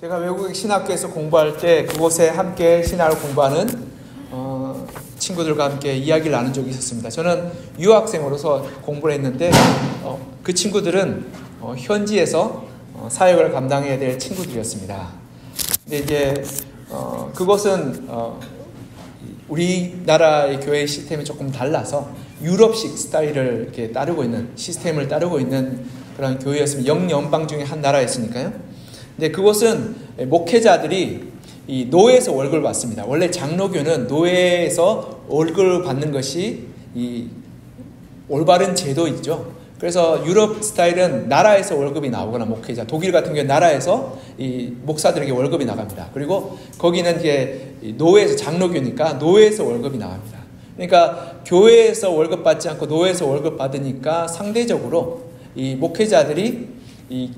제가 외국 신학교에서 공부할 때 그곳에 함께 신학을 공부하는 친구들과 함께 이야기를 나눈 적이 있었습니다. 저는 유학생으로서 공부를 했는데 그 친구들은 현지에서 사역을 감당해야 될 친구들이었습니다. 근데 이제 그것은 우리나라의 교회 시스템이 조금 달라서 유럽식 스타일을 이렇게 따르고 있는 시스템을 따르고 있는 그런 교회였습니다. 영연방 중에 한 나라였으니까요. 근데 그것은 목회자들이 이 노예에서 월급을 받습니다. 원래 장로교는 노예에서 월급을 받는 것이 이 올바른 제도이죠. 그래서 유럽 스타일은 나라에서 월급이 나오거나 목회자, 독일 같은 경우에 나라에서 이 목사들에게 월급이 나갑니다. 그리고 거기는 이제 노예에서 장로교니까 노예에서 월급이 나갑니다. 그러니까 교회에서 월급 받지 않고 노예에서 월급 받으니까 상대적으로 이 목회자들이 이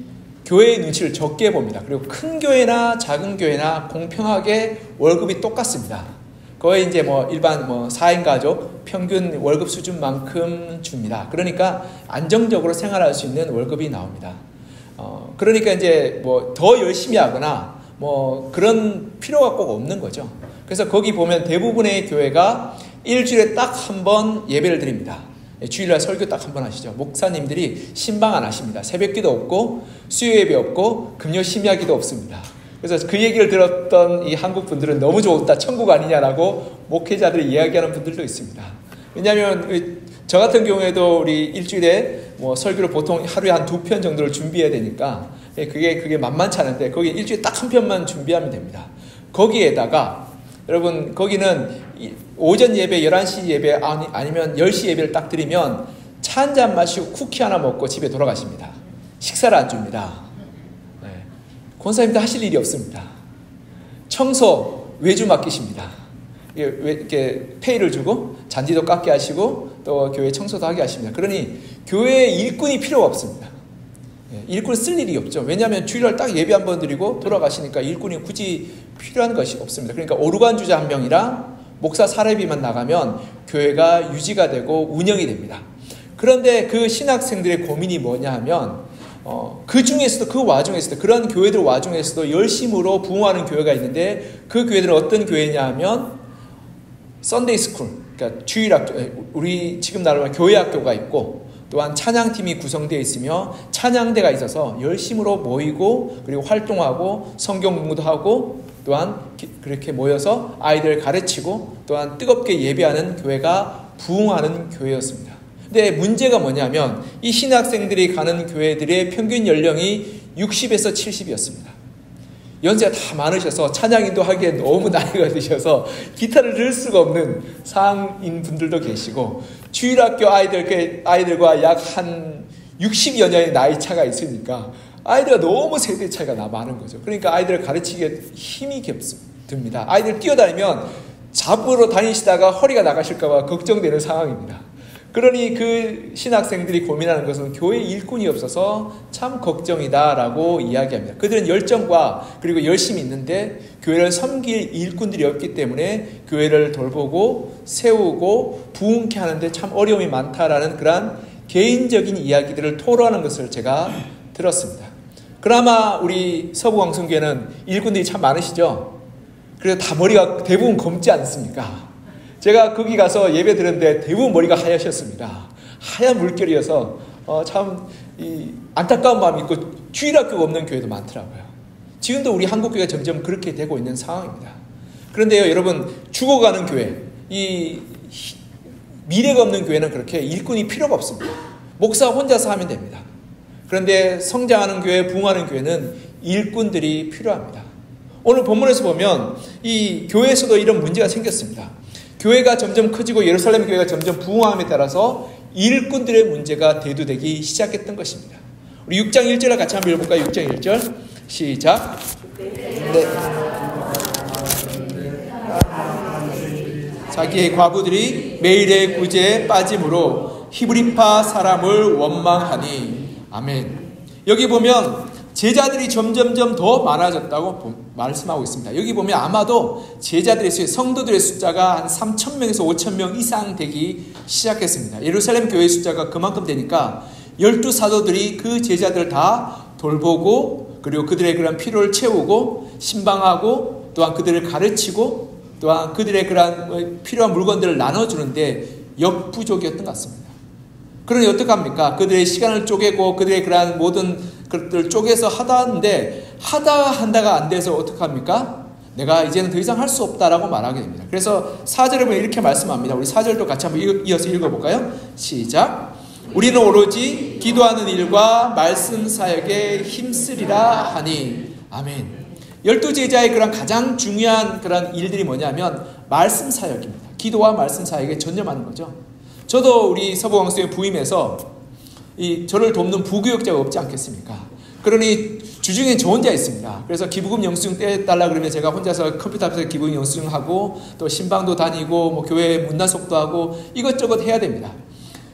교회의 눈치를 적게 봅니다. 그리고 큰 교회나 작은 교회나 공평하게 월급이 똑같습니다. 거의 이제 일반 4인 가족 평균 월급 수준만큼 줍니다. 그러니까 안정적으로 생활할 수 있는 월급이 나옵니다. 그러니까 이제 더 열심히 하거나 그런 필요가 꼭 없는 거죠. 그래서 거기 보면 대부분의 교회가 일주일에 딱 한 번 예배를 드립니다. 주일날 설교 딱 한 번 하시죠. 목사님들이 신방 안 하십니다. 새벽기도 없고 수요 예배 없고 금요 심야기도 없습니다. 그래서 그 얘기를 들었던 이 한국 분들은 너무 좋다, 천국 아니냐라고 목회자들이 이야기하는 분들도 있습니다. 왜냐하면 저 같은 경우에도 우리 일주일에 설교를 보통 하루에 한 2편 정도를 준비해야 되니까 그게 만만치 않은데 거기 일주일에 딱 한 편만 준비하면 됩니다. 거기에다가 여러분 거기는 오전 예배 11시 예배 아니면 10시 예배를 딱 드리면 차 한 잔 마시고 쿠키 하나 먹고 집에 돌아가십니다. 식사를 안 줍니다. 권사님도 하실 일이 없습니다. 청소 외주 맡기십니다. 이렇게 페이를 주고 잔디도 깎게 하시고 또 교회 청소도 하게 하십니다. 그러니 교회에 일꾼이 필요가 없습니다. 일꾼 쓸 일이 없죠. 왜냐하면 주일날 딱 예배 한 번 드리고 돌아가시니까 일꾼이 굳이 필요한 것이 없습니다. 그러니까 오르간 주자 한 명이랑 목사 사례비만 나가면 교회가 유지가 되고 운영이 됩니다. 그런데 그 신학생들의 고민이 뭐냐 하면 그 중에서도 그 와중에서도 그런 교회들 와중에서도 열심으로 부흥하는 교회가 있는데 그 교회들은 어떤 교회냐 하면 썬데이 스쿨, 그러니까 주일학교, 우리 지금 나라로 교회 학교가 있고 또한 찬양팀이 구성되어 있으며 찬양대가 있어서 열심으로 모이고 그리고 활동하고 성경 공부도 하고 또한 그렇게 모여서 아이들을 가르치고 또한 뜨겁게 예배하는 교회가 부흥하는 교회였습니다. 근데 문제가 뭐냐면 이 신학생들이 가는 교회들의 평균 연령이 60에서 70이었습니다. 연세가 다 많으셔서 찬양인도 하기에 너무 나이가 드셔서 기타를 들 수가 없는 상인 분들도 계시고 주일학교 아이들과 약 한 60여 년의 나이 차가 있으니까 아이들과 너무 세대 차이가 많은 거죠. 그러니까 아이들을 가르치기에 힘이 듭니다. 아이들 뛰어다니면 잡으러 다니시다가 허리가 나가실까 봐 걱정되는 상황입니다. 그러니 그 신학생들이 고민하는 것은 교회 일꾼이 없어서 참 걱정이다라고 이야기합니다. 그들은 열정과 그리고 열심이 있는데 교회를 섬길 일꾼들이 없기 때문에 교회를 돌보고 세우고 부흥케 하는데 참 어려움이 많다라는 그런 개인적인 이야기들을 토로하는 것을 제가 들었습니다. 그나마 우리 서부광성교회는 일꾼들이 참 많으시죠. 그래서 다 머리가 대부분 검지 않습니까? 제가 거기 가서 예배 드렸는데 대부분 머리가 하얗셨습니다. 하얀 물결이어서 참 안타까운 마음이 있고 주일학교가 없는 교회도 많더라고요. 지금도 우리 한국교회가 점점 그렇게 되고 있는 상황입니다. 그런데요, 여러분 죽어가는 교회, 이 미래가 없는 교회는 그렇게 일꾼이 필요가 없습니다. 목사 혼자서 하면 됩니다. 그런데 성장하는 교회, 부흥하는 교회는 일꾼들이 필요합니다. 오늘 본문에서 보면 이 교회에서도 이런 문제가 생겼습니다. 교회가 점점 커지고 예루살렘 교회가 점점 부흥함에 따라서 일꾼들의 문제가 대두되기 시작했던 것입니다. 우리 6장 1절을 같이 한번 읽어볼까요? 6장 1절 시작. 네. 자기의 과부들이 매일의 구제에 빠짐으로 히브리파 사람을 원망하니. 아멘. 여기 보면 제자들이 점점점 더 많아졌다고 말씀하고 있습니다. 여기 보면 아마도 제자들의 성도들의 숫자가 한 3,000명에서 5,000명 이상 되기 시작했습니다. 예루살렘 교회 숫자가 그만큼 되니까 12 사도들이 그 제자들을 다 돌보고 그리고 그들의 그런 필요를 채우고 신방하고 또한 그들을 가르치고 또한 그들의 그런 필요한 물건들을 나눠주는데 역부족이었던 것 같습니다. 그러니 어떡합니까? 그들의 시간을 쪼개고 그들의 그러한 모든 것들을 쪼개서 하다는데 한다가 안 돼서 어떡합니까? 내가 이제는 더 이상 할 수 없다라고 말하게 됩니다. 그래서 4절에 보면 이렇게 말씀합니다. 우리 4절도 같이 한번 이어서 읽어볼까요? 시작. 우리는 오로지 기도하는 일과 말씀 사역에 힘쓰리라 하니. 아멘. 12제자의 그런 가장 중요한 그런 일들이 뭐냐면 말씀 사역입니다. 기도와 말씀 사역에 전념하는 거죠. 저도 우리 서부왕수에 부임해서 저를 돕는 부교육자가 없지 않겠습니까? 그러니 주중에 저 혼자 있습니다. 그래서 기부금 영수증 떼달라 그러면 제가 혼자서 컴퓨터 앞에서 기부금 영수증 하고 또 신방도 다니고 뭐 교회 문단속도 하고 이것저것 해야 됩니다.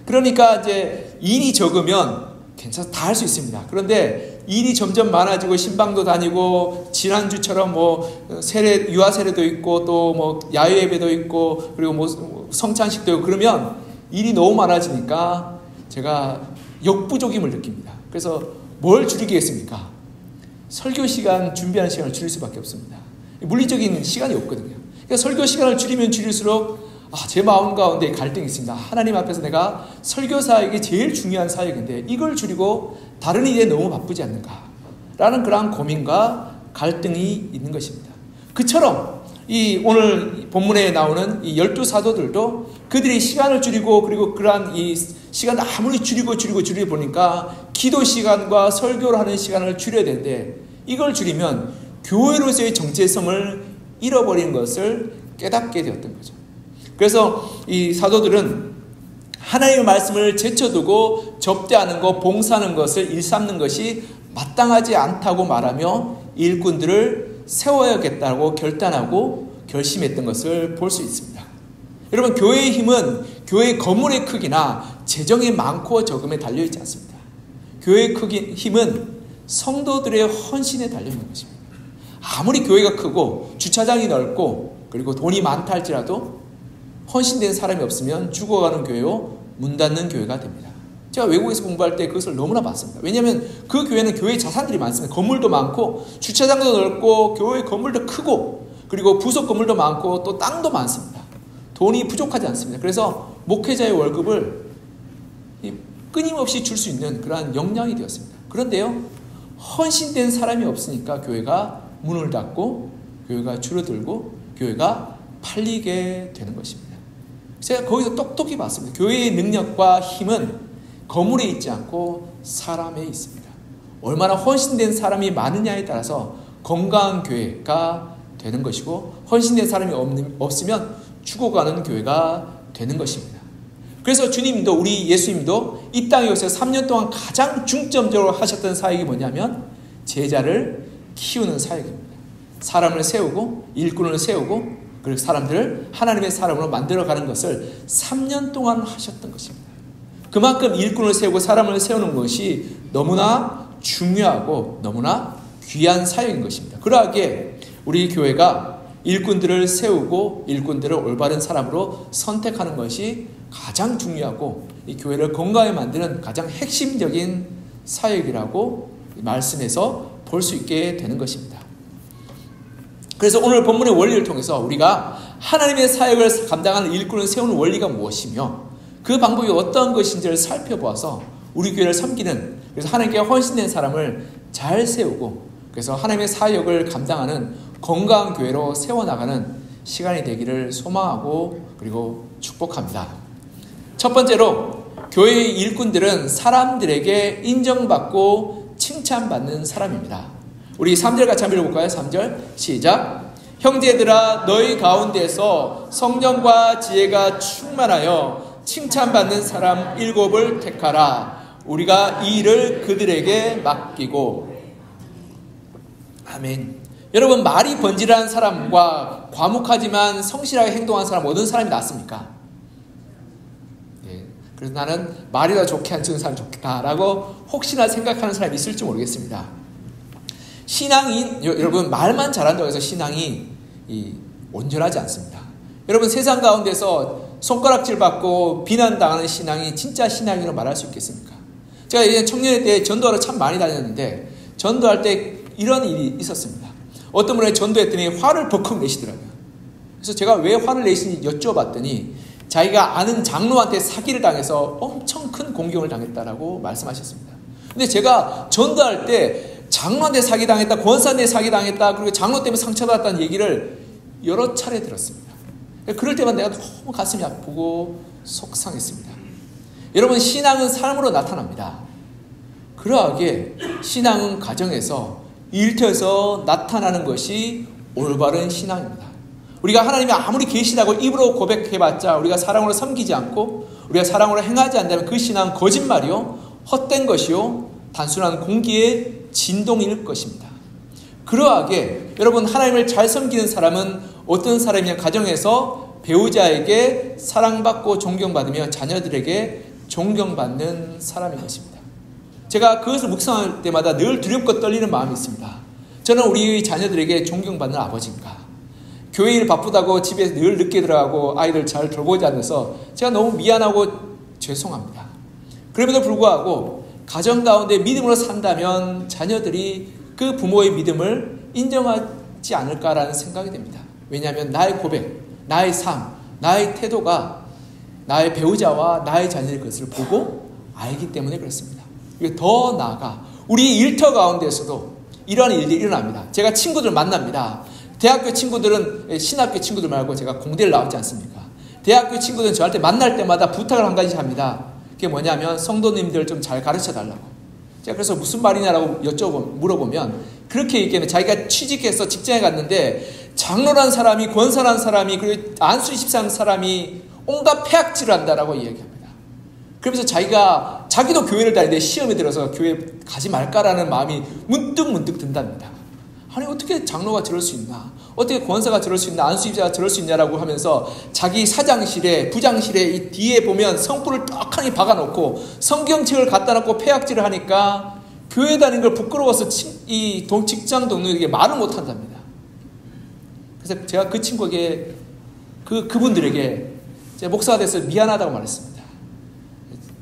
그러니까 이제 일이 적으면 괜찮아서 다 할 수 있습니다. 그런데 일이 점점 많아지고 신방도 다니고 지난주처럼 뭐 유아 세례도 있고 또 뭐 야외 예배도 있고 그리고 뭐 성찬식도 있고 그러면 일이 너무 많아지니까 제가 역부족임을 느낍니다. 그래서 뭘 줄이겠습니까? 설교 시간 준비하는 시간을 줄일 수밖에 없습니다. 물리적인 시간이 없거든요. 그러니까 설교 시간을 줄이면 줄일수록 제 마음 가운데 갈등이 있습니다. 하나님 앞에서 내가 설교 사역이 제일 중요한 사역인데 이걸 줄이고 다른 일에 너무 바쁘지 않는가 라는 그러한 고민과 갈등이 있는 것입니다. 그처럼 이 오늘 본문에 나오는 이 12사도들도 그들이 시간을 줄이고 그리고 그러한 이 시간을 아무리 줄이고 보니까 기도 시간과 설교를 하는 시간을 줄여야 되는데 이걸 줄이면 교회로서의 정체성을 잃어버린 것을 깨닫게 되었던 거죠. 그래서 이 사도들은 하나님의 말씀을 제쳐두고 접대하는 것, 봉사하는 것을 일삼는 것이 마땅하지 않다고 말하며 일꾼들을 세워야겠다고 결단하고 결심했던 것을 볼 수 있습니다. 여러분, 교회의 힘은 교회의 건물의 크기나 재정의 많고 적음에 달려있지 않습니다. 교회의 힘은 성도들의 헌신에 달려있는 것입니다. 아무리 교회가 크고 주차장이 넓고 그리고 돈이 많다 할지라도 헌신된 사람이 없으면 죽어가는 교회요 문 닫는 교회가 됩니다. 제가 외국에서 공부할 때 그것을 너무나 봤습니다. 왜냐하면 그 교회는 교회 자산들이 많습니다. 건물도 많고 주차장도 넓고 교회 건물도 크고 그리고 부속 건물도 많고 또 땅도 많습니다. 돈이 부족하지 않습니다. 그래서 목회자의 월급을 끊임없이 줄 수 있는 그러한 역량이 되었습니다. 그런데요, 헌신된 사람이 없으니까 교회가 문을 닫고 교회가 줄어들고 교회가 팔리게 되는 것입니다. 제가 거기서 똑똑히 봤습니다. 교회의 능력과 힘은 건물에 있지 않고 사람에 있습니다. 얼마나 헌신된 사람이 많으냐에 따라서 건강한 교회가 되는 것이고 헌신된 사람이 없으면 죽어가는 교회가 되는 것입니다. 그래서 주님도 우리 예수님도 이 땅에 오셔서 3년 동안 가장 중점적으로 하셨던 사역이 뭐냐면 제자를 키우는 사역입니다. 사람을 세우고 일꾼을 세우고 그리고 사람들을 하나님의 사람으로 만들어가는 것을 3년 동안 하셨던 것입니다. 그만큼 일꾼을 세우고 사람을 세우는 것이 너무나 중요하고 너무나 귀한 사역인 것입니다. 그러하기에 우리 교회가 일꾼들을 세우고 일꾼들을 올바른 사람으로 선택하는 것이 가장 중요하고 이 교회를 건강하게 만드는 가장 핵심적인 사역이라고 말씀에서 볼 수 있게 되는 것입니다. 그래서 오늘 본문의 원리를 통해서 우리가 하나님의 사역을 감당하는 일꾼을 세우는 원리가 무엇이며 그 방법이 어떤 것인지를 살펴보아서 우리 교회를 섬기는, 그래서 하나님께 헌신된 사람을 잘 세우고 그래서 하나님의 사역을 감당하는 건강한 교회로 세워나가는 시간이 되기를 소망하고 그리고 축복합니다. 첫 번째로 교회의 일꾼들은 사람들에게 인정받고 칭찬받는 사람입니다. 우리 3절 같이 한번 읽어볼까요? 3절 시작. 형제들아 너희 가운데서 성령과 지혜가 충만하여 칭찬받는 사람 7을 택하라. 우리가 이 일을 그들에게 맡기고. 아멘. 여러분, 말이 번지르한 사람과 과묵하지만 성실하게 행동한 사람 어떤 사람이 낫습니까? 네. 그래서 나는 말이 더 좋게 안 쓰는 사람이 좋겠다라고 혹시나 생각하는 사람이 있을지 모르겠습니다. 신앙이, 여러분, 말만 잘한다고 해서 신앙이 온전하지 않습니다. 여러분, 세상 가운데서 손가락질 받고 비난당하는 신앙이 진짜 신앙이라고 말할 수 있겠습니까? 제가 예전에 청년회 때 전도하러 참 많이 다녔는데 전도할 때 이런 일이 있었습니다. 어떤 분이 전도했더니 화를 벌컥 내시더라고요. 그래서 제가 왜 화를 내시는지 여쭤봤더니 자기가 아는 장로한테 사기를 당해서 엄청 큰 공경을 당했다라고 말씀하셨습니다. 근데 제가 전도할 때 장로한테 사기당했다, 권사한테 사기당했다, 그리고 장로 때문에 상처받았다는 얘기를 여러 차례 들었습니다. 그럴 때만 내가 너무 가슴이 아프고 속상했습니다. 여러분, 신앙은 삶으로 나타납니다. 그러하게 신앙은 가정에서, 일터에서 나타나는 것이 올바른 신앙입니다. 우리가 하나님이 아무리 계시다고 입으로 고백해봤자 우리가 사랑으로 섬기지 않고 우리가 사랑으로 행하지 않는다면 그 신앙은 거짓말이요, 헛된 것이요, 단순한 공기의 진동일 것입니다. 그러하게 여러분, 하나님을 잘 섬기는 사람은 어떤 사람이냐, 가정에서 배우자에게 사랑받고 존경받으며 자녀들에게 존경받는 사람인 것입니다. 제가 그것을 묵상할 때마다 늘 두렵고 떨리는 마음이 있습니다. 저는 우리 자녀들에게 존경받는 아버지인가? 교회 일 바쁘다고 집에 늘 늦게 들어가고 아이들 잘 돌보지 않아서 제가 너무 미안하고 죄송합니다. 그럼에도 불구하고 가정 가운데 믿음으로 산다면 자녀들이 그 부모의 믿음을 인정하지 않을까라는 생각이 됩니다. 왜냐하면 나의 고백, 나의 삶, 나의 태도가 나의 배우자와 나의 자녀의 것을 보고 알기 때문에 그렇습니다. 더 나아가 우리 일터 가운데서도 이러한 일들이 일어납니다. 제가 친구들 만납니다. 대학교 친구들은, 신학교 친구들 말고 제가 공대를 나왔지 않습니까? 대학교 친구들은 저한테 만날 때마다 부탁을 한 가지 합니다. 그게 뭐냐면 성도님들 좀 잘 가르쳐 달라고. 제가 그래서 무슨 말이냐라고 물어보면 그렇게 얘기하면 자기가 취직해서 직장에 갔는데 장로란 사람이, 권사란 사람이, 그리고 안수 24한 사람이 온갖 폐악질을 한다라고 이야기합니다. 그러면서 자기도 교회를 다니는데 시험에 들어서 교회 가지 말까라는 마음이 문득 든답니다. 아니, 어떻게 장로가 저럴 수 있나? 어떻게 권사가 저럴 수 있나? 안수입자가 저럴 수 있냐라고 하면서 자기 사장실에, 부장실에 이 뒤에 보면 성불을 떡하니 박아놓고 성경책을 갖다 놓고 폐악질을 하니까 교회 다니는 걸 부끄러워서 이 직장 동료에게 말을 못한답니다. 그래서 제가 그 친구에게, 그분들에게 제가 목사가 돼서 미안하다고 말했습니다.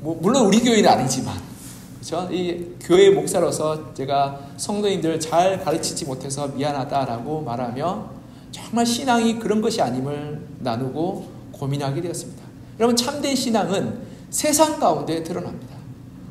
물론 우리 교회는 아니지만, 그렇죠? 이 교회 목사로서 제가 성도님들 잘 가르치지 못해서 미안하다라고 말하며 정말 신앙이 그런 것이 아님을 나누고 고민하게 되었습니다. 여러분, 참된 신앙은 세상 가운데 드러납니다.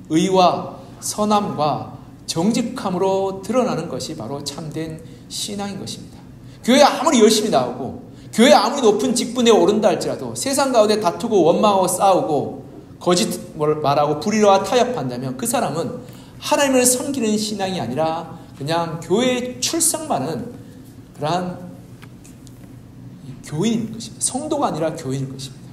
의와 선함과 정직함으로 드러나는 것이 바로 참된 신앙인 것입니다. 교회 아무리 열심히 나오고 교회 아무리 높은 직분에 오른다 할지라도 세상 가운데 다투고 원망하고 싸우고 거짓 말하고 불의와 타협한다면 그 사람은 하나님을 섬기는 신앙이 아니라 그냥 교회에 출석만은 그러한 교인인 것입니다. 성도가 아니라 교인인 것입니다.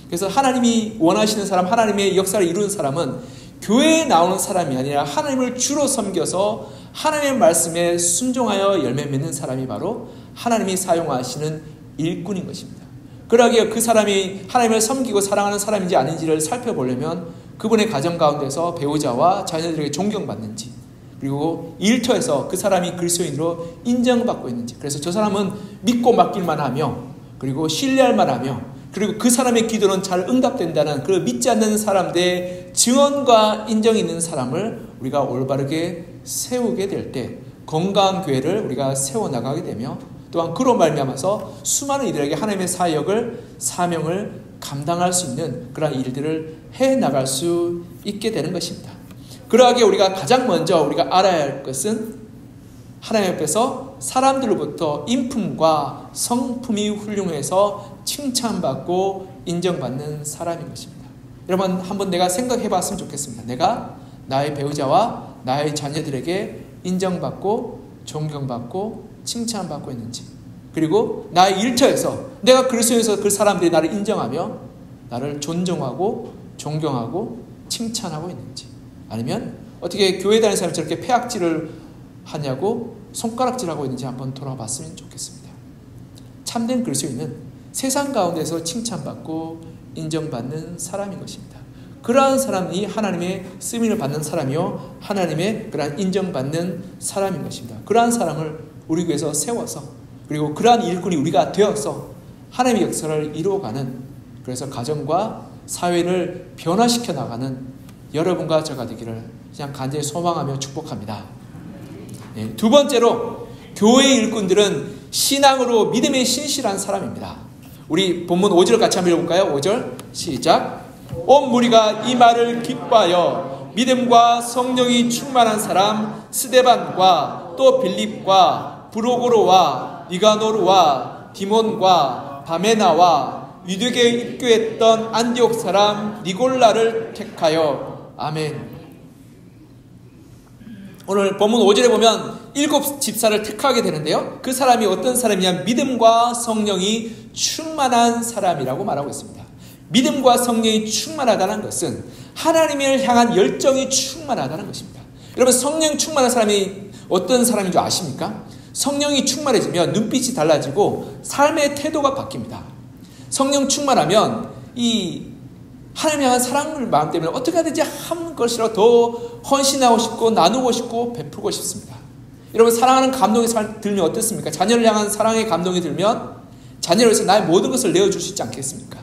그래서 하나님이 원하시는 사람, 하나님의 역사를 이루는 사람은 교회에 나오는 사람이 아니라 하나님을 주로 섬겨서 하나님의 말씀에 순종하여 열매 맺는 사람이 바로 하나님이 사용하시는 일꾼인 것입니다. 그러기에 그 사람이 하나님을 섬기고 사랑하는 사람인지 아닌지를 살펴보려면 그분의 가정 가운데서 배우자와 자녀들에게 존경받는지, 그리고 일터에서 그 사람이 그리스도인으로 인정받고 있는지, 그래서 저 사람은 믿고 맡길만 하며 그리고 신뢰할 만하며 그리고 그 사람의 기도는 잘 응답된다는 그 믿지 않는 사람들의 증언과 인정이 있는 사람을 우리가 올바르게 세우게 될 때 건강한 교회를 우리가 세워나가게 되며 또한 그로 말미암아서 수많은 이들에게 하나님의 사명을 감당할 수 있는 그런 일들을 해나갈 수 있게 되는 것입니다. 그러하게 우리가 가장 먼저 우리가 알아야 할 것은 하나님 앞에서 사람들로부터 인품과 성품이 훌륭해서 칭찬받고 인정받는 사람인 것입니다. 여러분, 한번 내가 생각해 봤으면 좋겠습니다. 내가 나의 배우자와 나의 자녀들에게 인정받고 존경받고 칭찬받고 있는지, 그리고 나의 일터에서 내가 그리스도에서 그 사람들이 나를 인정하며 나를 존중하고 존경하고 칭찬하고 있는지, 아니면 어떻게 교회 다니는 사람이 저렇게 폐악질을 하냐고 손가락질하고 있는지 한번 돌아봤으면 좋겠습니다. 참된 그리스도인은 세상 가운데서 칭찬받고 인정받는 사람인 것입니다. 그러한 사람이 하나님의 쓰임을 받는 사람이요 하나님의 그러한 인정받는 사람인 것입니다. 그러한 사람을 우리 교회에서 세워서 그리고 그러한 일꾼이 우리가 되어서 하나님의 역사를 이루어가는, 그래서 가정과 사회를 변화시켜 나가는 여러분과 저가 되기를 그냥 간절히 소망하며 축복합니다. 두 번째로 교회의 일꾼들은 신앙으로 믿음에 신실한 사람입니다. 우리 본문 5절 같이 한번 읽어볼까요? 5절 시작. 온 무리가 이 말을 기뻐하여 믿음과 성령이 충만한 사람 스데반과 또 빌립과 브로고로와 니가노르와 디몬과 바메나와 유대교에 입교했던 안디옥 사람 니골라를 택하여. 아멘. 오늘 본문 5절에 보면 7 집사를 택하게 되는데요. 그 사람이 어떤 사람이냐? 믿음과 성령이 충만한 사람이라고 말하고 있습니다. 믿음과 성령이 충만하다는 것은 하나님을 향한 열정이 충만하다는 것입니다. 여러분, 성령 충만한 사람이 어떤 사람인 줄 아십니까? 성령이 충만해지면 눈빛이 달라지고 삶의 태도가 바뀝니다. 성령 충만하면 이 하나님 향한 사랑을 마음 때문에 어떻게 하든지 한 것이라도 더 헌신하고 싶고 나누고 싶고 베풀고 싶습니다. 여러분, 사랑하는 감동이 들면 어떻습니까? 자녀를 향한 사랑의 감동이 들면 자녀를 위해서 나의 모든 것을 내어줄 수 있지 않겠습니까?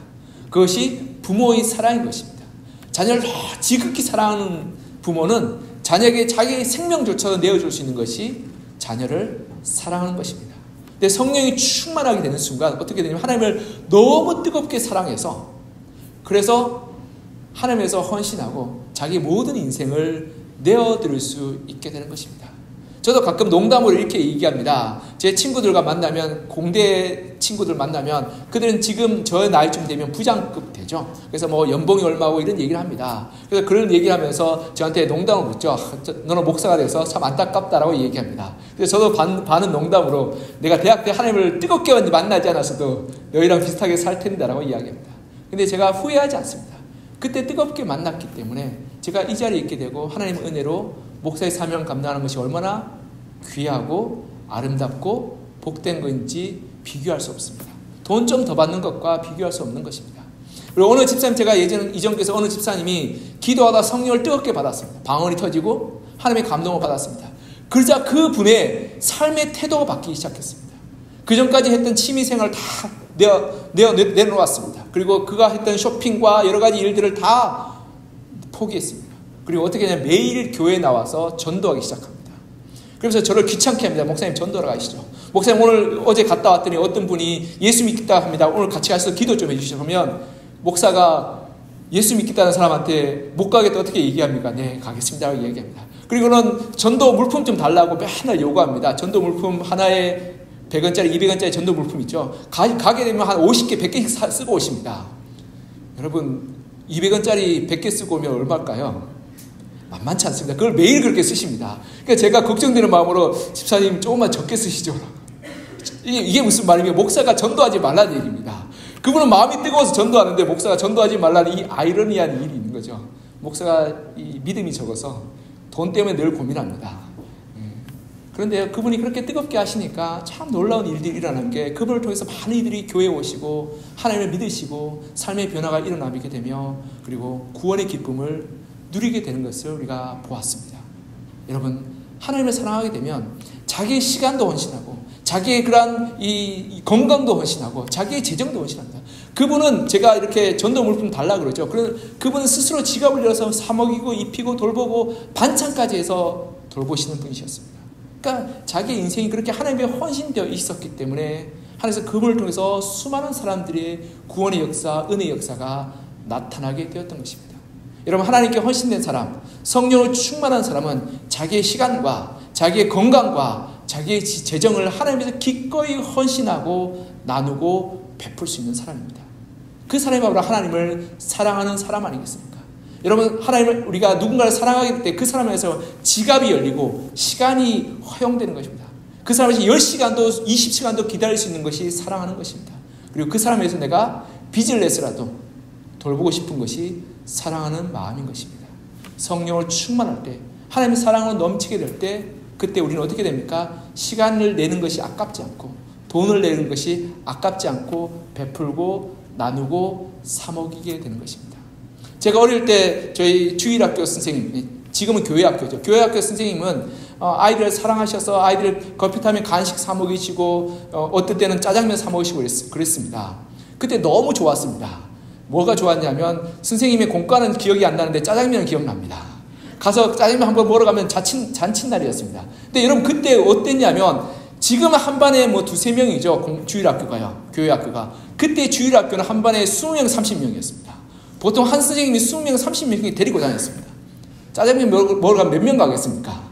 그것이 부모의 사랑인 것입니다. 자녀를 지극히 사랑하는 부모는 자녀에게 자기의 생명조차도 내어줄 수 있는 것이 자녀를 사랑하는 것입니다. 근데 성령이 충만하게 되는 순간 어떻게 되냐면 하나님을 너무 뜨겁게 사랑해서, 그래서 하나님에서 헌신하고 자기 모든 인생을 내어드릴 수 있게 되는 것입니다. 저도 가끔 농담으로 이렇게 얘기합니다. 제 친구들과 만나면, 공대 친구들 만나면 그들은 지금 저 나이쯤 되면 부장급 되죠. 그래서 뭐 연봉이 얼마고 이런 얘기를 합니다. 그래서 그런 얘기를 하면서 저한테 농담을 묻죠. 너는 목사가 돼서 참 안타깝다라고 얘기합니다. 그래서 저도 반은 농담으로 내가 대학 때 하나님을 뜨겁게 만나지 않았어도 너희랑 비슷하게 살 텐데라고 이야기합니다. 근데 제가 후회하지 않습니다. 그때 뜨겁게 만났기 때문에 제가 이 자리에 있게 되고 하나님의 은혜로 목사의 사명 감당하는 것이 얼마나 귀하고 아름답고 복된 것인지 비교할 수 없습니다. 돈 좀 더 받는 것과 비교할 수 없는 것입니다. 그리고 어느 집사님, 제가 이전께서 어느 집사님이 기도하다 성령을 뜨겁게 받았습니다. 방언이 터지고 하나님의 감동을 받았습니다. 그러자 그 분의 삶의 태도가 바뀌기 시작했습니다. 그 전까지 했던 취미생활을 다 내놓았습니다. 그리고 그가 했던 쇼핑과 여러 가지 일들을 다 포기했습니다. 그리고 어떻게 하냐면 매일 교회에 나와서 전도하기 시작합니다. 그래서 저를 귀찮게 합니다. 목사님 전도하러 가시죠. 목사님 어제 갔다 왔더니 어떤 분이 예수 믿겠다 합니다. 오늘 같이 가서 기도 좀 해주시죠. 그러면 목사가 예수 믿겠다는 사람한테 못 가겠다 어떻게 얘기합니까? 네, 가겠습니다. 라고 얘기합니다. 그리고는 전도 물품 좀 달라고 맨날 요구합니다. 전도 물품 하나에 100원짜리, 200원짜리 전도 물품 있죠. 가게 되면 한 50개, 100개씩 쓰고 오십니다. 여러분, 200원짜리 100개 쓰고 오면 얼마일까요? 만만치 않습니다. 그걸 매일 그렇게 쓰십니다. 그러니까 제가 걱정되는 마음으로 집사님 조금만 적게 쓰시죠. 이게 무슨 말이면 목사가 전도하지 말라는 얘기입니다. 그분은 마음이 뜨거워서 전도하는데 목사가 전도하지 말라는 이 아이러니한 일이 있는 거죠. 목사가 이 믿음이 적어서 돈 때문에 늘 고민합니다. 그런데 그분이 그렇게 뜨겁게 하시니까 참 놀라운 일들이 일어나는 게, 그분을 통해서 많은 이들이 교회에 오시고 하나님을 믿으시고 삶의 변화가 일어나게 되며 그리고 구원의 기쁨을 누리게 되는 것을 우리가 보았습니다. 여러분, 하나님을 사랑하게 되면 자기의 시간도 헌신하고 자기의 그러한 이 건강도 헌신하고 자기의 재정도 헌신합니다. 그분은 제가 이렇게 전도 물품 달라 그러죠. 그분은 스스로 지갑을 열어서 사 먹이고 입히고 돌보고 반찬까지 해서 돌보시는 분이셨습니다. 그러니까 자기의 인생이 그렇게 하나님께 헌신되어 있었기 때문에 하나님께서 그분을 통해서 수많은 사람들의 구원의 역사, 은혜의 역사가 나타나게 되었던 것입니다. 여러분, 하나님께 헌신된 사람, 성령으로 충만한 사람은 자기의 시간과 자기의 건강과 자기의 재정을 하나님께서 기꺼이 헌신하고 나누고 베풀 수 있는 사람입니다. 그 사람이 바로 하나님을 사랑하는 사람 아니겠습니까? 여러분, 하나님을, 우리가 누군가를 사랑하기 때문에 그 사람에서 지갑이 열리고 시간이 허용되는 것입니다. 그 사람에서 10시간도 20시간도 기다릴 수 있는 것이 사랑하는 것입니다. 그리고 그 사람에서 내가 빚을 내서라도 돌보고 싶은 것이 사랑하는 마음인 것입니다. 성령을 충만할 때, 하나님의 사랑으로 넘치게 될 때, 그때 우리는 어떻게 됩니까? 시간을 내는 것이 아깝지 않고 돈을 내는 것이 아깝지 않고 베풀고 나누고 사먹이게 되는 것입니다. 제가 어릴 때 저희 주일학교 선생님, 지금은 교회학교죠. 교회학교 선생님은 아이들을 사랑하셔서 아이들 커피 타면 간식 사 먹이시고 어떨 때는 짜장면 사 먹이시고 그랬습니다. 그때 너무 좋았습니다. 뭐가 좋았냐면 선생님의 공과는 기억이 안 나는데 짜장면은 기억납니다. 가서 짜장면 한번 먹으러 가면 잔칫날이었습니다. 근데 여러분 그때 어땠냐면 지금 한 반에 뭐 2-3명이죠. 주일학교가요. 교회학교가. 그때 주일학교는 한 반에 20명, 30명이었습니다. 보통 한 선생님이 20명, 30명이 데리고 다녔습니다. 짜장면 먹으러 가면 몇 명 가겠습니까?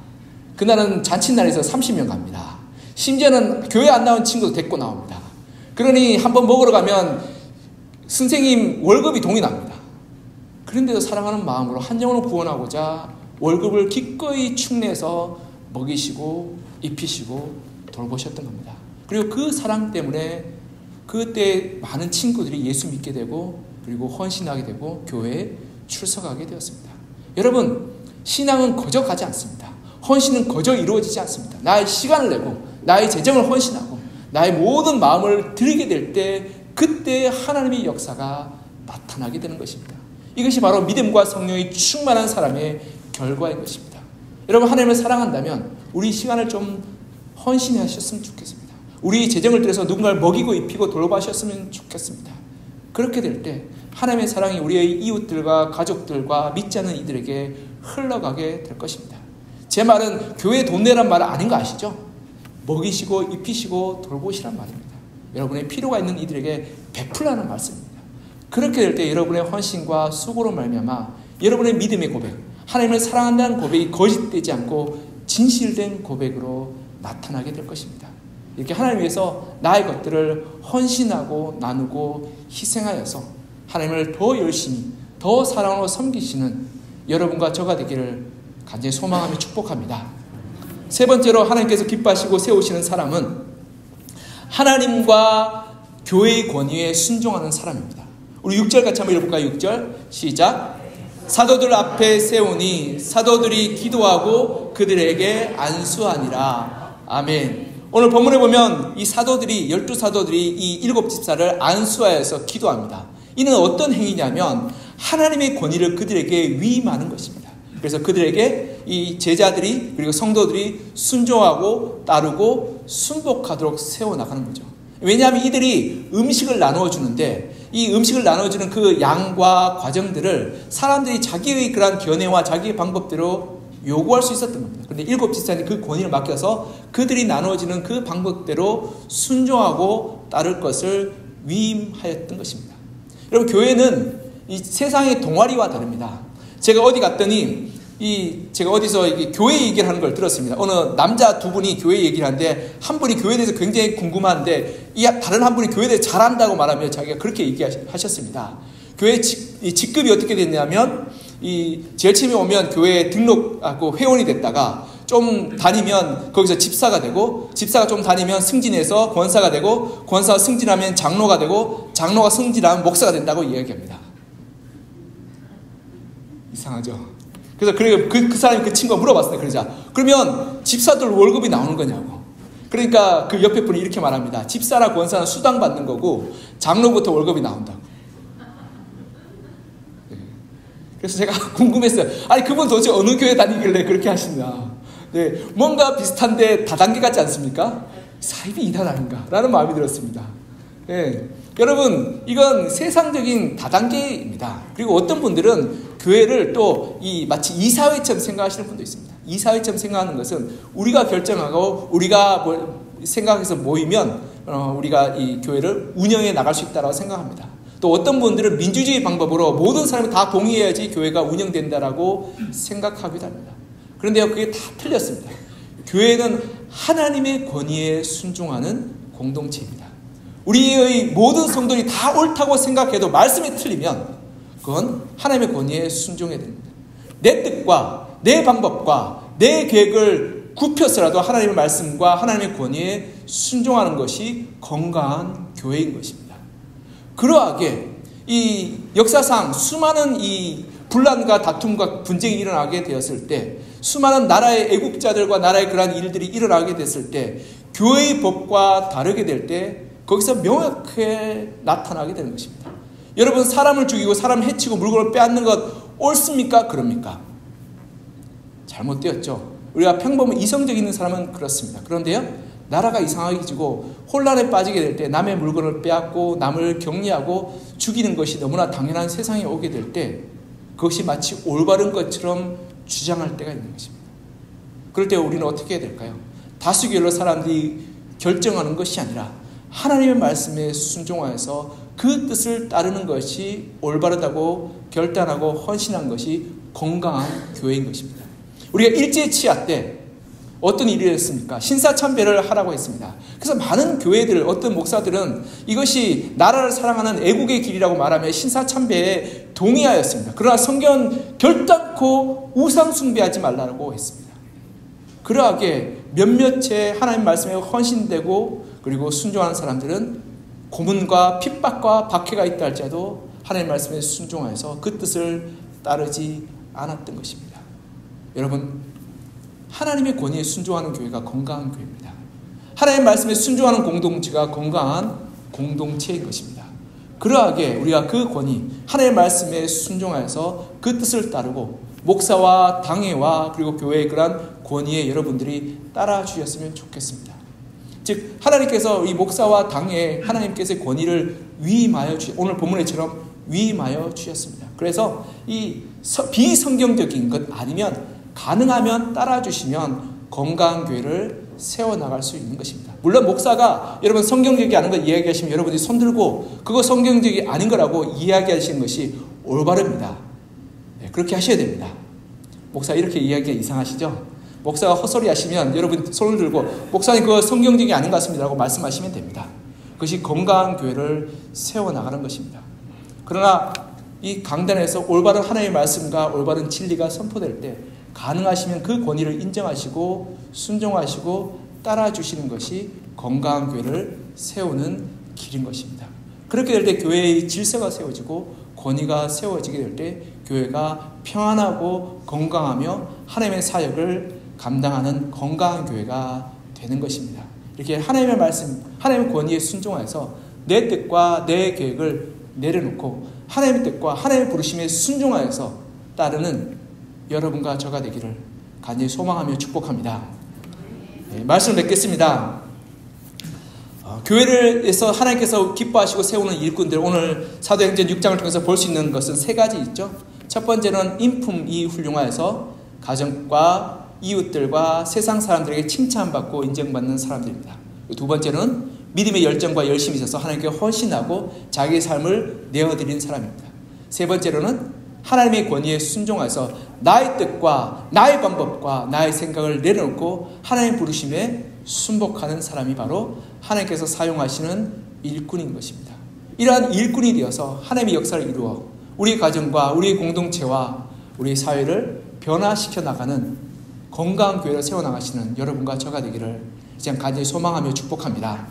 그날은 잔칫날에서 30명 갑니다. 심지어는 교회 안 나온 친구도 데리고 나옵니다. 그러니 한번 먹으러 가면 선생님 월급이 동이 납니다. 그런데도 사랑하는 마음으로 한 영혼을 구원하고자 월급을 기꺼이 축내서 먹이시고 입히시고 돌보셨던 겁니다. 그리고 그 사랑 때문에 그때 많은 친구들이 예수 믿게 되고 그리고 헌신하게 되고 교회에 출석하게 되었습니다. 여러분, 신앙은 거저 가지 않습니다. 헌신은 거저 이루어지지 않습니다. 나의 시간을 내고 나의 재정을 헌신하고 나의 모든 마음을 드리게 될 때 그때 하나님의 역사가 나타나게 되는 것입니다. 이것이 바로 믿음과 성령이 충만한 사람의 결과인 것입니다. 여러분, 하나님을 사랑한다면 우리 시간을 좀 헌신하셨으면 좋겠습니다. 우리 재정을 들여서 누군가를 먹이고 입히고 돌보셨으면 좋겠습니다. 그렇게 될 때 하나님의 사랑이 우리의 이웃들과 가족들과 믿지 않는 이들에게 흘러가게 될 것입니다. 제 말은 교회 돈 내란 말은 아닌 거 아시죠? 먹이시고 입히시고 돌보시란 말입니다. 여러분의 필요가 있는 이들에게 베풀라는 말씀입니다. 그렇게 될 때 여러분의 헌신과 수고로 말미암아 여러분의 믿음의 고백, 하나님을 사랑한다는 고백이 거짓되지 않고 진실된 고백으로 나타나게 될 것입니다. 이렇게 하나님 위해서 나의 것들을 헌신하고 나누고 희생하여서 하나님을 더 열심히 더 사랑으로 섬기시는 여러분과 저가 되기를 간절히 소망하며 축복합니다. 세 번째로 하나님께서 기뻐하시고 세우시는 사람은 하나님과 교회의 권위에 순종하는 사람입니다. 우리 6절 같이 한번 읽어볼까요? 6절 시작. 사도들 앞에 세우니 사도들이 기도하고 그들에게 안수하니라. 아멘. 오늘 본문에 보면 이 사도들이 12사도들이 이 7집사를 안수하여서 기도합니다. 이는 어떤 행위냐면 하나님의 권위를 그들에게 위임하는 것입니다. 그래서 그들에게 이 제자들이 그리고 성도들이 순종하고 따르고 순복하도록 세워나가는 거죠. 왜냐하면 이들이 음식을 나누어 주는데 이 음식을 나눠주는 그 양과 과정들을 사람들이 자기의 그런 견해와 자기의 방법대로 요구할 수 있었던 겁니다. 그런데 7집사는 그 권위를 맡겨서 그들이 나누어지는 그 방법대로 순종하고 따를 것을 위임하였던 것입니다. 여러분, 교회는 이 세상의 동아리와 다릅니다. 제가 어디 갔더니 제가 어디서 교회 얘기를 하는 걸 들었습니다. 어느 남자 두 분이 교회 얘기를 하는데 한 분이 교회에 대해서 굉장히 궁금한데 다른 한 분이 교회에 대해서 잘한다고 말하며 자기가 그렇게 얘기하셨습니다. 교회 직급이 어떻게 됐냐면 제일 처음에 오면 교회에 등록하고 회원이 됐다가 좀 다니면 거기서 집사가 되고 집사가 좀 다니면 승진해서 권사가 되고 권사가 승진하면 장로가 되고 장로가 승진하면 목사가 된다고 이야기합니다. 이상하죠? 그래서 그 사람이 그 친구가 물어봤어요. 그러면 집사들 월급이 나오는 거냐고. 그러니까 그 옆에 분이 이렇게 말합니다. 집사나 권사는 수당 받는 거고 장로부터 월급이 나온다고. 그래서 제가 궁금했어요. 아니 그분 도대체 어느 교회 다니길래 그렇게 하시나. 네, 뭔가 비슷한데 다단계 같지 않습니까? 사입이 이단아닌가 라는 마음이 들었습니다. 네, 여러분 이건 세상적인 다단계입니다. 그리고 어떤 분들은 교회를 또 마치 이사회처럼 생각하시는 분도 있습니다. 이사회처럼 생각하는 것은 우리가 결정하고 우리가 생각해서 모이면 우리가 이 교회를 운영해 나갈 수 있다고 생각합니다. 또 어떤 분들은 민주주의 방법으로 모든 사람이 다 동의해야지 교회가 운영된다라고 생각하기도 합니다. 그런데요, 그게 다 틀렸습니다. 교회는 하나님의 권위에 순종하는 공동체입니다. 우리의 모든 성도들이 다 옳다고 생각해도 말씀이 틀리면 그건 하나님의 권위에 순종해야 됩니다. 내 뜻과 내 방법과 내 계획을 굽혀서라도 하나님의 말씀과 하나님의 권위에 순종하는 것이 건강한 교회인 것입니다. 그러하게 이 역사상 수많은 이 분란과 다툼과 분쟁이 일어나게 되었을 때 수많은 나라의 애국자들과 나라의 그러한 일들이 일어나게 됐을 때 교회의 법과 다르게 될 때 거기서 명확하게 나타나게 되는 것입니다. 여러분, 사람을 죽이고 사람을 해치고 물건을 빼앗는 것 옳습니까? 그럽니까? 잘못되었죠. 우리가 평범한 이성적인 있는 사람은 그렇습니다. 그런데요, 나라가 이상하게 지고 혼란에 빠지게 될 때 남의 물건을 빼앗고 남을 격리하고 죽이는 것이 너무나 당연한 세상에 오게 될 때 그것이 마치 올바른 것처럼 주장할 때가 있는 것입니다. 그럴 때 우리는 어떻게 해야 될까요? 다수결로 사람들이 결정하는 것이 아니라 하나님의 말씀에 순종하여서 그 뜻을 따르는 것이 올바르다고 결단하고 헌신한 것이 건강한 교회인 것입니다. 우리가 일제 치하 때 어떤 일이 있었습니까? 신사참배를 하라고 했습니다. 그래서 많은 교회들, 어떤 목사들은 이것이 나라를 사랑하는 애국의 길이라고 말하며 신사참배에 동의하였습니다. 그러나 성경은 결단코 우상 숭배하지 말라고 했습니다. 그러하게 몇몇의 하나님 말씀에 헌신되고 그리고 순종하는 사람들은 고문과 핍박과 박해가 있다 할지라도 하나님 말씀에 순종하여서 그 뜻을 따르지 않았던 것입니다. 여러분, 하나님의 권위에 순종하는 교회가 건강한 교회입니다. 하나님의 말씀에 순종하는 공동체가 건강한 공동체인 것입니다. 그러하게 우리가 그 권위, 하나님의 말씀에 순종하여서 그 뜻을 따르고 목사와 당회와 그리고 교회의 그러한 권위에 여러분들이 따라 주셨으면 좋겠습니다. 즉 하나님께서 이 목사와 당회에 하나님께서의 권위를 위임하여 오늘 본문에처럼 위임하여 주셨습니다. 그래서 이 비성경적인 것 아니면 가능하면 따라주시면 건강한 교회를 세워나갈 수 있는 것입니다. 물론 목사가 여러분 성경적이 아닌 것 이야기하시면 여러분이 손들고 그거 성경적이 아닌 거라고 이야기하시는 것이 올바릅니다. 네, 그렇게 하셔야 됩니다. 목사 이렇게 이야기가 이상하시죠? 목사가 헛소리 하시면 여러분 손을 들고 목사님 그거 성경적이 아닌 것 같습니다 라고 말씀하시면 됩니다. 그것이 건강한 교회를 세워나가는 것입니다. 그러나 이 강단에서 올바른 하나님의 말씀과 올바른 진리가 선포될 때 가능하시면 그 권위를 인정하시고 순종하시고 따라주시는 것이 건강한 교회를 세우는 길인 것입니다. 그렇게 될 때 교회의 질서가 세워지고 권위가 세워지게 될 때 교회가 평안하고 건강하며 하나님의 사역을 감당하는 건강한 교회가 되는 것입니다. 이렇게 하나님의 말씀, 하나님의 권위에 순종해서 내 뜻과 내 계획을 내려놓고 하나님의 뜻과 하나님의 부르심에 순종하여서 따르는 여러분과 저가 되기를 간절히 소망하며 축복합니다. 네, 말씀을 맺겠습니다. 교회를에서 하나님께서 기뻐하시고 세우는 일꾼들, 오늘 사도행전 6장을 통해서 볼 수 있는 것은 세 가지 있죠. 첫 번째는 인품이 훌륭하여서 가정과 이웃들과 세상 사람들에게 칭찬받고 인정받는 사람들입니다. 두 번째는 믿음의 열정과 열심이 있어서 하나님께 헌신하고 자기의 삶을 내어드린 사람입니다. 세 번째로는 하나님의 권위에 순종해서 나의 뜻과 나의 방법과 나의 생각을 내려놓고 하나님 부르심에 순복하는 사람이 바로 하나님께서 사용하시는 일꾼인 것입니다. 이러한 일꾼이 되어서 하나님의 역사를 이루어 우리 가정과 우리 공동체와 우리 사회를 변화시켜 나가는 건강한 교회를 세워나가시는 여러분과 저가 되기를 이제 간절히 소망하며 축복합니다.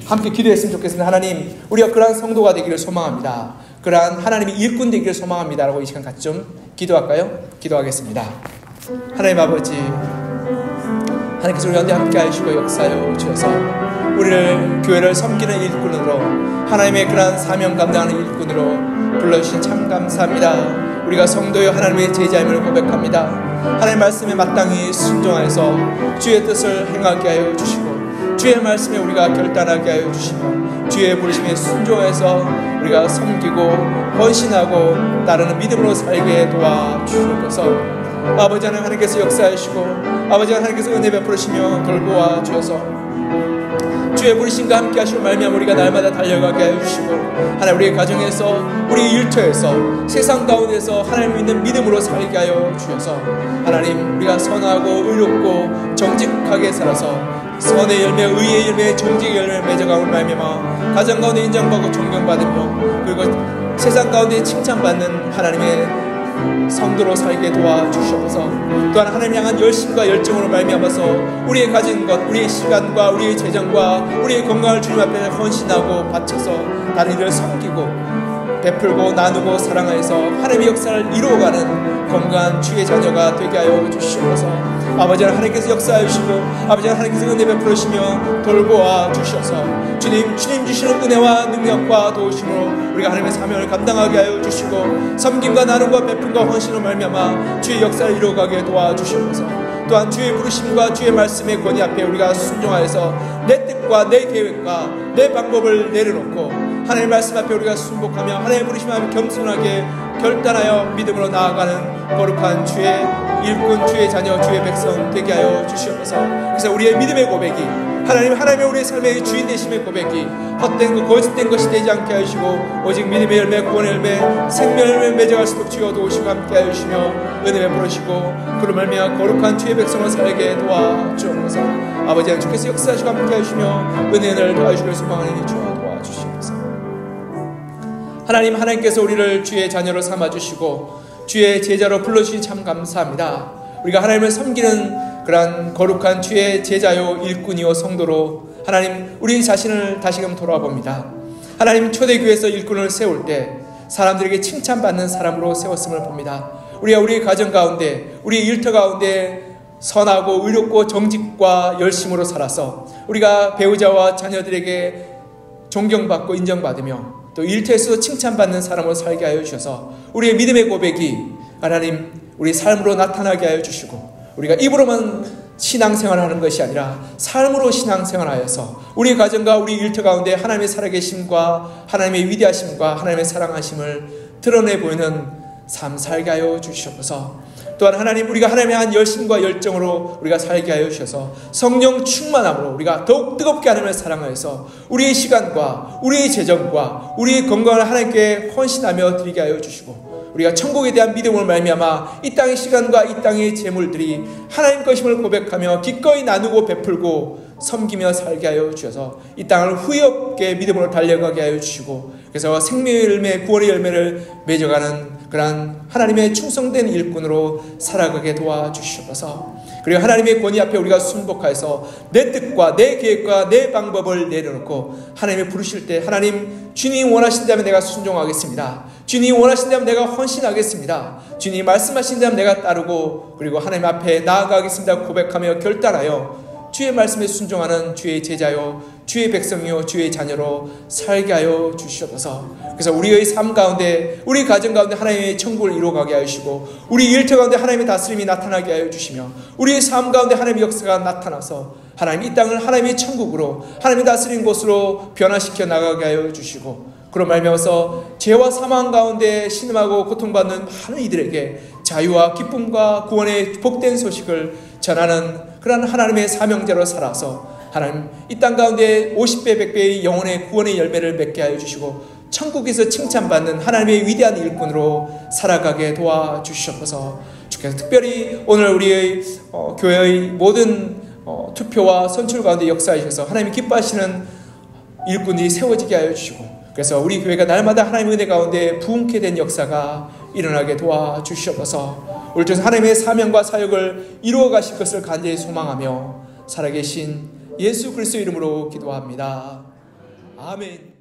함께 기도했으면 좋겠습니다. 하나님, 우리가 그러한 성도가 되기를 소망합니다. 그러한 하나님의 일꾼 되기를 소망합니다 라고 이 시간 같이 좀 기도할까요? 기도하겠습니다. 하나님 아버지, 하나님께서 우리 가운데 함께 하시고 역사하여 주셔서 우리를 교회를 섬기는 일꾼으로 하나님의 그러한 사명 감당하는 일꾼으로 불러주신 참 감사합니다. 우리가 성도여 하나님의 제자임을 고백합니다. 하나님의 말씀에 마땅히 순종하여서 주의 뜻을 행하게 하여 주시고 주의 말씀에 우리가 결단하게 하여 주시며 주의 부르심에 순종해서 우리가 섬기고 헌신하고 따르는 믿음으로 살게 도와주셔서 아버지 하나님께서 역사하시고 아버지 하나님께서 은혜 베풀으시며 돌보아 주셔서 주의 부르심과 함께 하시고 말미암아 우리가 날마다 달려가게 하여 주시고 하나님 우리의 가정에서 우리의 일터에서 세상 가운데서 하나님 믿는 믿음으로 살게 하여 주셔서 하나님 우리가 선하고 의롭고 정직하게 살아서 선의 열매, 의의 열매, 정직의 열매를 맺어가고 말미암아 가정 가운데 인정받고 존경받으며 그리고 세상 가운데 칭찬받는 하나님의 성도로 살게 도와주시옵소서. 또한 하나님 향한 열심과 열정으로 말미암아서 우리의 가진 것, 우리의 시간과 우리의 재정과 우리의 건강을 주님 앞에 헌신하고 바쳐서 다른 이를 섬기고 베풀고 나누고 사랑하여서 하나님의 역사를 이루어가는 건강한 주의 자녀가 되게 하여 주시옵소서. 아버지 하나님께서 역사해 주시고 아버지 하나님께서 은혜 베풀으시며 돌보아 주셔서 주님 주시는 은혜와 능력과 도우심으로 우리가 하나님의 사명을 감당하게 하여 주시고 섬김과 나눔과 베품과 헌신으로 말미암아 주의 역사를 이루어가게 도와주시옵소서. 또한 주의 부르심과 주의 말씀의 권위 앞에 우리가 순종하여서 내 뜻과 내 계획과 내 방법을 내려놓고 하나님의 말씀 앞에 우리가 순복하며 하나님의 부르심 앞에 겸손하게 결단하여 믿음으로 나아가는 거룩한 주의 일꾼, 주의 자녀, 주의 백성 되게 하여 주시옵소서. 그래서 우리의 믿음의 고백이 하나님의 우리의 삶의 주인 되심의 고백이 헛된 것, 거짓된 것이 되지 않게 하시고 오직 믿음의 열매, 구원의 열매, 생명의 열매 맺어갈 수 있도록 주여 도우시고 함께 하시며 은혜를 부르시고 그로 말미암아 거룩한 주의 백성을 살게 도와주옵소서. 아버지 하나님 주께서 역사하시고 함께 하시며 은혜를 더하시길 소망하니 주여 도와주시옵소서. 하나님께서 우리를 주의 자녀로 삼아주시고 주의 제자로 불러주시니 참 감사합니다. 우리가 하나님을 섬기는 그러한 거룩한 주의 제자요 일꾼이요 성도로 하나님 우리 자신을 다시금 돌아봅니다. 하나님 초대교회에서 일꾼을 세울 때 사람들에게 칭찬받는 사람으로 세웠음을 봅니다. 우리가 우리 가정 가운데 우리 일터 가운데 선하고 의롭고 정직과 열심으로 살아서 우리가 배우자와 자녀들에게 존경받고 인정받으며 또 일터에서도 칭찬받는 사람으로 살게 하여 주셔서 우리의 믿음의 고백이 하나님 우리 삶으로 나타나게 하여 주시고 우리가 입으로만 신앙생활을 하는 것이 아니라 삶으로 신앙생활하여서 우리 가정과 우리 일터 가운데 하나님의 살아계심과 하나님의 위대하심과 하나님의 사랑하심을 드러내 보이는 삶 살게 하여 주시옵소서. 또한 하나님 우리가 하나님의 한 열심과 열정으로 우리가 살게 하여 주셔서 성령 충만함으로 우리가 더욱 뜨겁게 하나님을 사랑하여서 우리의 시간과 우리의 재정과 우리의 건강을 하나님께 헌신하며 드리게 하여 주시고 우리가 천국에 대한 믿음을 말미암아 이 땅의 시간과 이 땅의 재물들이 하나님 것임을 고백하며 기꺼이 나누고 베풀고 섬기며 살게 하여 주셔서 이 땅을 후회 없게 믿음으로 달려가게 하여 주시고 그래서 생명의 열매, 구원의 열매를 맺어가는 그러한 하나님의 충성된 일꾼으로 살아가게 도와주시옵소서. 그리고 하나님의 권위 앞에 우리가 순복하여서 내 뜻과 내 계획과 내 방법을 내려놓고 하나님이 부르실 때 하나님 주님 원하신다면 내가 순종하겠습니다. 주님 원하신다면 내가 헌신하겠습니다. 주님 말씀하신다면 내가 따르고 그리고 하나님 앞에 나아가겠습니다 고백하며 결단하여 주의 말씀에 순종하는 주의 제자요 주의 백성이요 주의 자녀로 살게 하여 주시옵소서. 그래서 우리의 삶 가운데 우리 가정 가운데 하나님의 천국을 이루어가게 하시고 우리 일터 가운데 하나님의 다스림이 나타나게 하여 주시며 우리의 삶 가운데 하나님의 역사가 나타나서 하나님 이 땅을 하나님의 천국으로 하나님의 다스린 곳으로 변화시켜 나가게 하여 주시고 그로 말미암아서 죄와 사망 가운데 신음하고 고통받는 많은 이들에게 자유와 기쁨과 구원의 복된 소식을 전하는 그런 하나님의 사명자로 살아서 하나님 이 땅 가운데 50배 100배의 영혼의 구원의 열매를 맺게 하여 주시고 천국에서 칭찬받는 하나님의 위대한 일꾼으로 살아가게 도와주시옵소서. 주께서 특별히 오늘 우리의 교회의 모든 투표와 선출 가운데 역사하셔서 하나님이 기뻐하시는 일꾼이 세워지게 하여 주시고 그래서 우리 교회가 날마다 하나님의 은혜 가운데 부흥케 된 역사가 일어나게 도와주시옵소서. 오늘 주에서 하나님의 사명과 사역을 이루어 가실 것을 간절히 소망하며 살아계신 예수 그리스도 이름으로 기도합니다. 아멘.